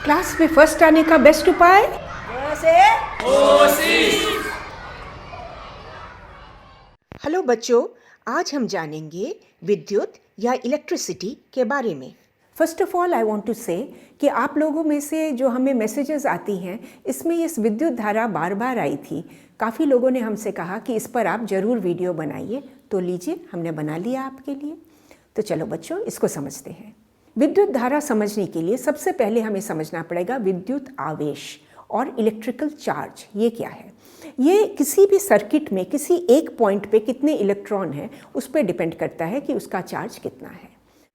Class में first आने का बेस्ट उपाय हेलो बच्चों, आज हम जानेंगे विद्युत या इलेक्ट्रिसिटी के बारे में। First of all I want to say कि आप लोगों में से जो हमें मैसेजेस आती हैं, इसमें इस विद्युत धारा बार बार आई थी। काफ़ी लोगों ने हमसे कहा कि इस पर आप ज़रूर वीडियो बनाइए, तो लीजिए, हमने बना लिया आपके लिए। तो चलो बच्चों, इसको समझते हैं। विद्युत धारा समझने के लिए सबसे पहले हमें समझना पड़ेगा विद्युत आवेश और इलेक्ट्रिकल चार्ज ये क्या है। ये किसी भी सर्किट में किसी एक पॉइंट पे कितने इलेक्ट्रॉन हैं उस पर डिपेंड करता है कि उसका चार्ज कितना है।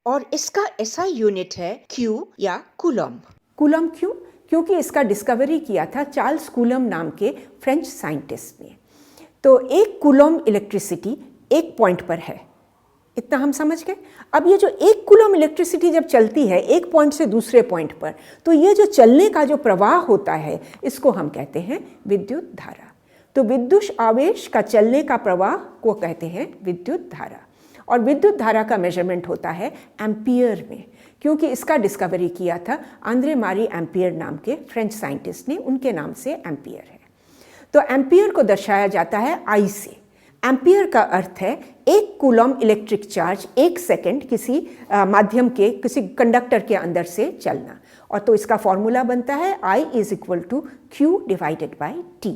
और इसका ऐसा यूनिट है क्यू या कूलम। कूलम क्यों? क्योंकि इसका डिस्कवरी किया था चार्ल्स कूलम नाम के फ्रेंच साइंटिस्ट ने। तो एक कूलम इलेक्ट्रिसिटी एक पॉइंट पर है, इतना हम समझ गए। अब ये जो एक कूलम इलेक्ट्रिसिटी जब चलती है एक पॉइंट से दूसरे पॉइंट पर, तो ये जो चलने का जो प्रवाह होता है इसको हम कहते हैं विद्युत धारा। तो विद्युत आवेश का चलने का प्रवाह को कहते हैं विद्युत धारा। और विद्युत धारा का मेजरमेंट होता है एम्पियर में, क्योंकि इसका डिस्कवरी किया था आंद्रे मारी एम्पियर नाम के फ्रेंच साइंटिस्ट ने, उनके नाम से एम्पियर है। तो एम्पियर को दर्शाया जाता है आई से। एम्पियर का अर्थ है एक कूलम इलेक्ट्रिक चार्ज एक सेकेंड किसी माध्यम के, किसी कंडक्टर के अंदर से चलना। और तो इसका फॉर्मूला बनता है I = Q / T।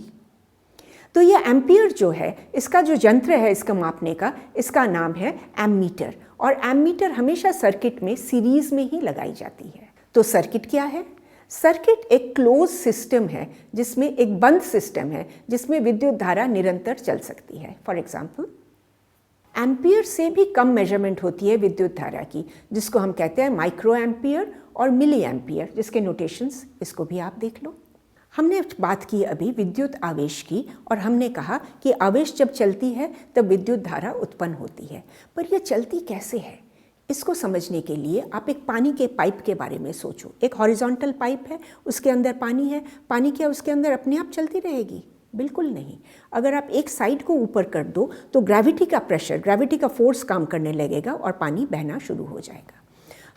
तो ये एम्पियर जो है, इसका जो यंत्र है इसका मापने का, इसका नाम है एमीटर। और एमीटर हमेशा सर्किट में सीरीज में ही लगाई जाती है। तो सर्किट क्या है? सर्किट एक क्लोज सिस्टम है, जिसमें एक बंद सिस्टम है जिसमें विद्युत धारा निरंतर चल सकती है। फॉर एग्जाम्पल, एम्पियर से भी कम मेजरमेंट होती है विद्युत धारा की, जिसको हम कहते हैं माइक्रो एम्पियर और मिली एम्पियर, जिसके नोटेशंस इसको भी आप देख लो। हमने बात की अभी विद्युत आवेश की, और हमने कहा कि आवेश जब चलती है तब विद्युत धारा उत्पन्न होती है। पर यह चलती कैसे है, इसको समझने के लिए आप एक पानी के पाइप के बारे में सोचो। एक हॉरिजॉन्टल पाइप है, उसके अंदर पानी है। पानी क्या उसके अंदर अपने आप चलती रहेगी? बिल्कुल नहीं। अगर आप एक साइड को ऊपर कर दो तो ग्रेविटी का प्रेशर, ग्रेविटी का फोर्स काम करने लगेगा और पानी बहना शुरू हो जाएगा।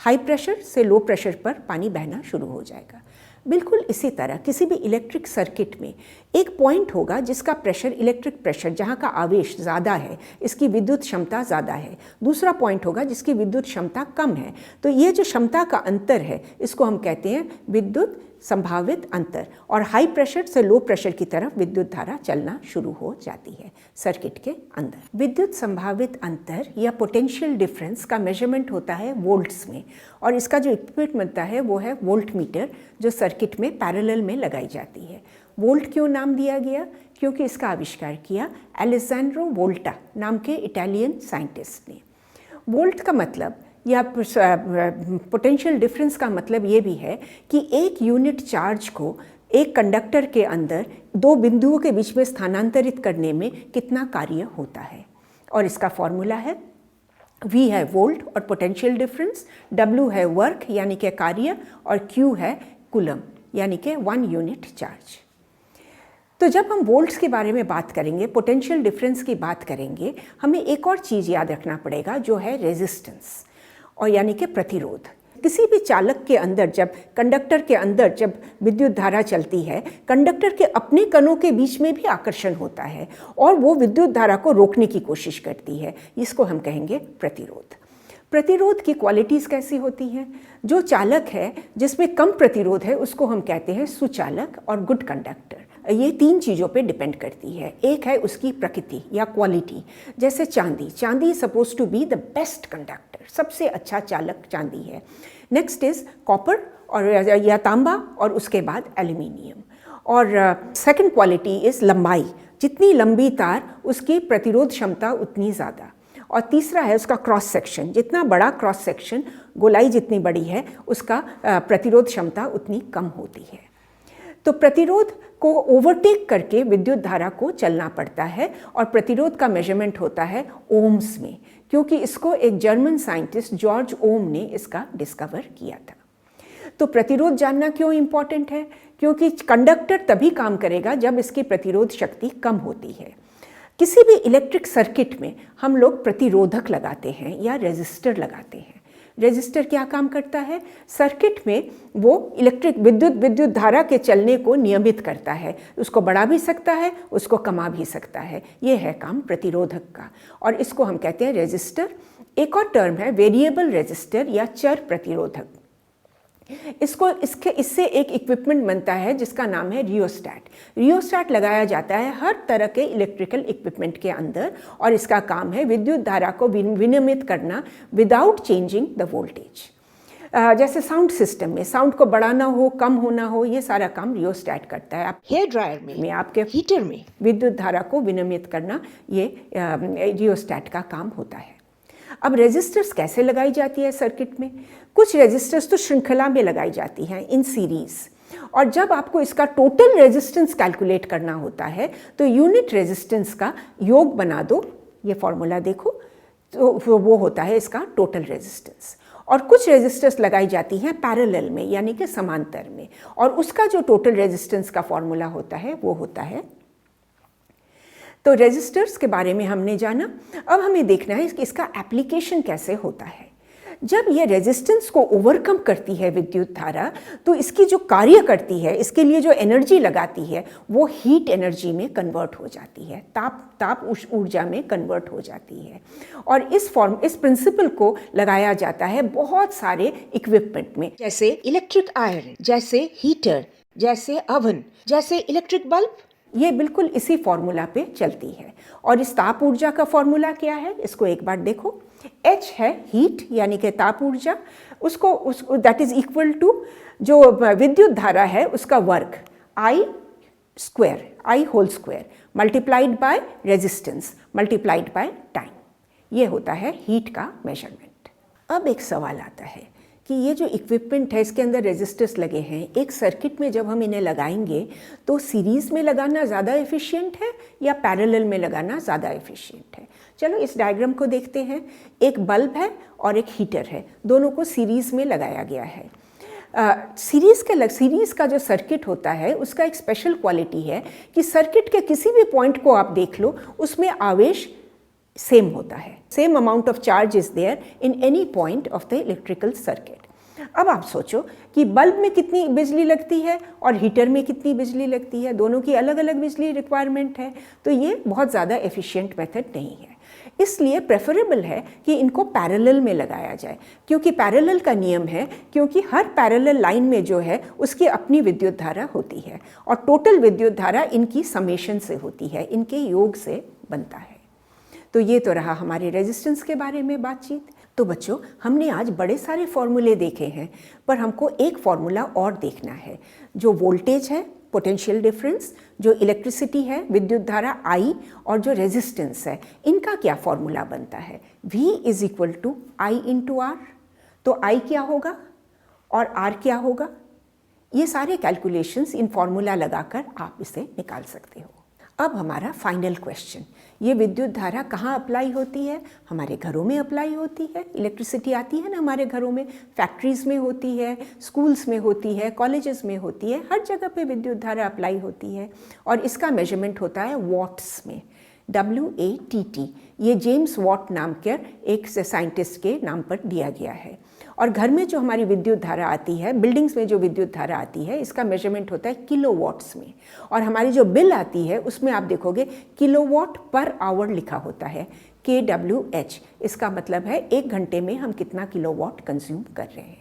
हाई प्रेशर से लो प्रेशर पर पानी बहना शुरू हो जाएगा। बिल्कुल इसी तरह किसी भी इलेक्ट्रिक सर्किट में एक पॉइंट होगा जिसका प्रेशर, इलेक्ट्रिक प्रेशर, जहाँ का आवेश ज़्यादा है, इसकी विद्युत क्षमता ज़्यादा है। दूसरा पॉइंट होगा जिसकी विद्युत क्षमता कम है। तो ये जो क्षमता का अंतर है इसको हम कहते हैं विद्युत संभावित अंतर। और हाई प्रेशर से लो प्रेशर की तरफ विद्युत धारा चलना शुरू हो जाती है सर्किट के अंदर। विद्युत संभावित अंतर या पोटेंशियल डिफरेंस का मेजरमेंट होता है वोल्ट्स में, और इसका जो इक्विपमेंट बनता है वो है वोल्ट मीटर, जो सर्किट में पैरेलल में लगाई जाती है। वोल्ट क्यों नाम दिया गया? क्योंकि इसका आविष्कार किया एलेसेंड्रो वोल्टा नाम के इटालियन साइंटिस्ट ने। वोल्ट का मतलब या पोटेंशियल डिफरेंस का मतलब ये भी है कि एक यूनिट चार्ज को एक कंडक्टर के अंदर दो बिंदुओं के बीच में स्थानांतरित करने में कितना कार्य होता है। और इसका फॉर्मूला है V है वोल्ट और पोटेंशियल डिफरेंस, W है वर्क यानी कि कार्य, और Q है कूलम यानी कि 1 यूनिट चार्ज। तो जब हम वोल्ट्स के बारे में बात करेंगे, पोटेंशियल डिफरेंस की बात करेंगे, हमें एक और चीज़ याद रखना पड़ेगा जो है रेजिस्टेंस, और यानी कि प्रतिरोध। किसी भी चालक के अंदर, जब कंडक्टर के अंदर जब विद्युत धारा चलती है, कंडक्टर के अपने कणों के बीच में भी आकर्षण होता है और वो विद्युत धारा को रोकने की कोशिश करती है। इसको हम कहेंगे प्रतिरोध। प्रतिरोध की क्वालिटीज़ कैसी होती हैं? जो चालक है जिसमें कम प्रतिरोध है उसको हम कहते हैं सुचालक और गुड कंडक्टर। ये 3 चीज़ों पे डिपेंड करती है। एक है उसकी प्रकृति या क्वालिटी, जैसे चांदी। चांदी suppose to be the best conductor, सबसे अच्छा चालक चांदी है। नेक्स्ट इज कॉपर और या तांबा, और उसके बाद एल्यूमिनियम। और सेकंड क्वालिटी इज लंबाई, जितनी लंबी तार उसकी प्रतिरोध क्षमता उतनी ज़्यादा। और तीसरा है उसका क्रॉस सेक्शन, जितना बड़ा क्रॉस सेक्शन, गोलाई जितनी बड़ी है, उसका प्रतिरोध क्षमता उतनी कम होती है। तो प्रतिरोध को ओवरटेक करके विद्युत धारा को चलना पड़ता है, और प्रतिरोध का मेजरमेंट होता है ओम्स में, क्योंकि इसको एक जर्मन साइंटिस्ट जॉर्ज ओम ने इसका डिस्कवर किया था। तो प्रतिरोध जानना क्यों इम्पॉर्टेंट है? क्योंकि कंडक्टर तभी काम करेगा जब इसकी प्रतिरोध शक्ति कम होती है। किसी भी इलेक्ट्रिक सर्किट में हम लोग प्रतिरोधक लगाते हैं या रेजिस्टर लगाते हैं। रेजिस्टर क्या काम करता है? सर्किट में वो विद्युत धारा के चलने को नियमित करता है। उसको बढ़ा भी सकता है, उसको कमा भी सकता है। ये है काम प्रतिरोधक का, और इसको हम कहते हैं रेजिस्टर। एक और टर्म है वेरिएबल रेजिस्टर या चर प्रतिरोधक। इससे एक इक्विपमेंट बनता है जिसका नाम है रियोस्टैट। रियोस्टैट लगाया जाता है हर तरह के इलेक्ट्रिकल इक्विपमेंट के अंदर, और इसका काम है विद्युत धारा को विनियमित करना विदाउट चेंजिंग द वोल्टेज। जैसे साउंड सिस्टम में साउंड को बढ़ाना हो, कम होना हो, ये सारा काम रियोस्टैट करता है। आप हेयर ड्रायर में आपके हीटर में विद्युत धारा को विनियमित करना, ये रियोस्टैट का काम होता है। अब रेजिस्टर्स कैसे लगाई जाती है सर्किट में? कुछ रेजिस्टर्स तो श्रृंखला में लगाई जाती हैं इन सीरीज, और जब आपको इसका टोटल रेजिस्टेंस कैलकुलेट करना होता है तो यूनिट रेजिस्टेंस का योग बना दो, ये फॉर्मूला देखो, तो वो होता है इसका टोटल रेजिस्टेंस। और कुछ रेजिस्टर्स लगाई जाती हैं पैरेलल में, यानी कि समांतर में, और उसका जो टोटल रेजिस्टेंस का फॉर्मूला होता है वो होता है। तो रेजिस्टर्स के बारे में हमने जाना। अब हमें देखना है कि इसका एप्लीकेशन कैसे होता है। जब ये रेजिस्टेंस को ओवरकम करती है विद्युत धारा, तो इसकी जो कार्य करती है, इसके लिए जो एनर्जी लगाती है, वो हीट एनर्जी में कन्वर्ट हो जाती है, ताप ऊर्जा में कन्वर्ट हो जाती है। और इस प्रिंसिपल को लगाया जाता है बहुत सारे इक्विपमेंट में, जैसे इलेक्ट्रिक आयरन, जैसे हीटर, जैसे ओवन, जैसे इलेक्ट्रिक बल्ब। ये बिल्कुल इसी फॉर्मूला पे चलती है। और इस ताप ऊर्जा का फॉर्मूला क्या है, इसको एक बार देखो। H है हीट, यानी कि ताप ऊर्जा, उसको दैट इज इक्वल टू जो विद्युत धारा है उसका वर्ग I whole square multiplied by resistance multiplied by time. ये होता है हीट का मेजरमेंट। अब एक सवाल आता है कि ये जो इक्विपमेंट है इसके अंदर रेजिस्टर्स लगे हैं, एक सर्किट में जब हम इन्हें लगाएंगे तो सीरीज़ में लगाना ज़्यादा एफिशिएंट है या पैरेलल में लगाना ज़्यादा एफिशिएंट है? चलो इस डायग्राम को देखते हैं। एक बल्ब है और एक हीटर है, दोनों को सीरीज़ में लगाया गया है। सीरीज़ का जो सर्किट होता है उसका एक स्पेशल क्वालिटी है कि सर्किट के किसी भी पॉइंट को आप देख लो, उसमें आवेश सेम होता है। Same amount of charge is there in any point of the electrical circuit. अब आप सोचो कि बल्ब में कितनी बिजली लगती है और हीटर में कितनी बिजली लगती है, दोनों की अलग अलग बिजली रिक्वायरमेंट है, तो ये बहुत ज़्यादा एफिशिएंट मेथड नहीं है। इसलिए प्रेफरेबल है कि इनको पैरेलल में लगाया जाए, क्योंकि पैरेलल का नियम है, क्योंकि हर पैरेलल लाइन में जो है उसकी अपनी विद्युत धारा होती है, और टोटल विद्युत धारा इनकी समेशन से होती है, इनके योग से बनता है। तो ये तो रहा हमारे रेजिस्टेंस के बारे में बातचीत। तो बच्चों, हमने आज बड़े सारे फॉर्मूले देखे हैं, पर हमको एक फॉर्मूला और देखना है। जो वोल्टेज है, पोटेंशियल डिफरेंस, जो इलेक्ट्रिसिटी है, विद्युत धारा I, और जो रेजिस्टेंस है, इनका क्या फॉर्मूला बनता है? V is equal to I into R। तो I क्या होगा और R क्या होगा? ये सारे कैलकुलेशंस इन फॉर्मूला लगाकर आप इसे निकाल सकते हो। अब हमारा फाइनल क्वेश्चन, ये विद्युत धारा कहाँ अप्लाई होती है? हमारे घरों में अप्लाई होती है। इलेक्ट्रिसिटी आती है ना हमारे घरों में, फैक्ट्रीज़ में होती है, स्कूल्स में होती है, कॉलेजेस में होती है, हर जगह पे विद्युत धारा अप्लाई होती है। और इसका मेजरमेंट होता है वॉट्स में, WATT। ये जेम्स वॉट नाम के एक साइंटिस्ट के नाम पर दिया गया है। और घर में जो हमारी विद्युत धारा आती है, बिल्डिंग्स में जो विद्युत धारा आती है, इसका मेजरमेंट होता है किलोवाट्स में। और हमारी जो बिल आती है उसमें आप देखोगे किलोवाट पर आवर लिखा होता है, kWh। इसका मतलब है 1 घंटे में हम कितना किलोवाट कंज्यूम कर रहे हैं।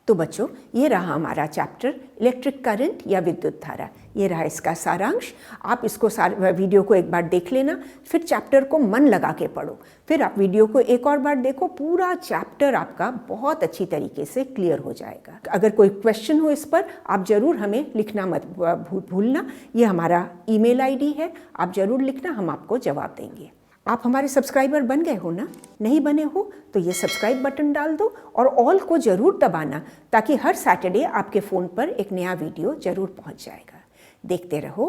तो बच्चों, ये रहा हमारा चैप्टर इलेक्ट्रिक करंट या विद्युत धारा। ये रहा इसका सारांश। आप इसको वीडियो को एक बार देख लेना, फिर चैप्टर को मन लगा के पढ़ो, फिर आप वीडियो को एक और बार देखो, पूरा चैप्टर आपका बहुत अच्छी तरीके से क्लियर हो जाएगा। अगर कोई क्वेश्चन हो इस पर, आप ज़रूर हमें लिखना मत भूलना। ये हमारा ईमेल ID है, आप ज़रूर लिखना, हम आपको जवाब देंगे। आप हमारे सब्सक्राइबर बन गए हो ना? नहीं बने हो तो ये सब्सक्राइब बटन डाल दो और ऑल को ज़रूर दबाना, ताकि हर सैटरडे आपके फ़ोन पर एक नया वीडियो ज़रूर पहुंच जाएगा। देखते रहो।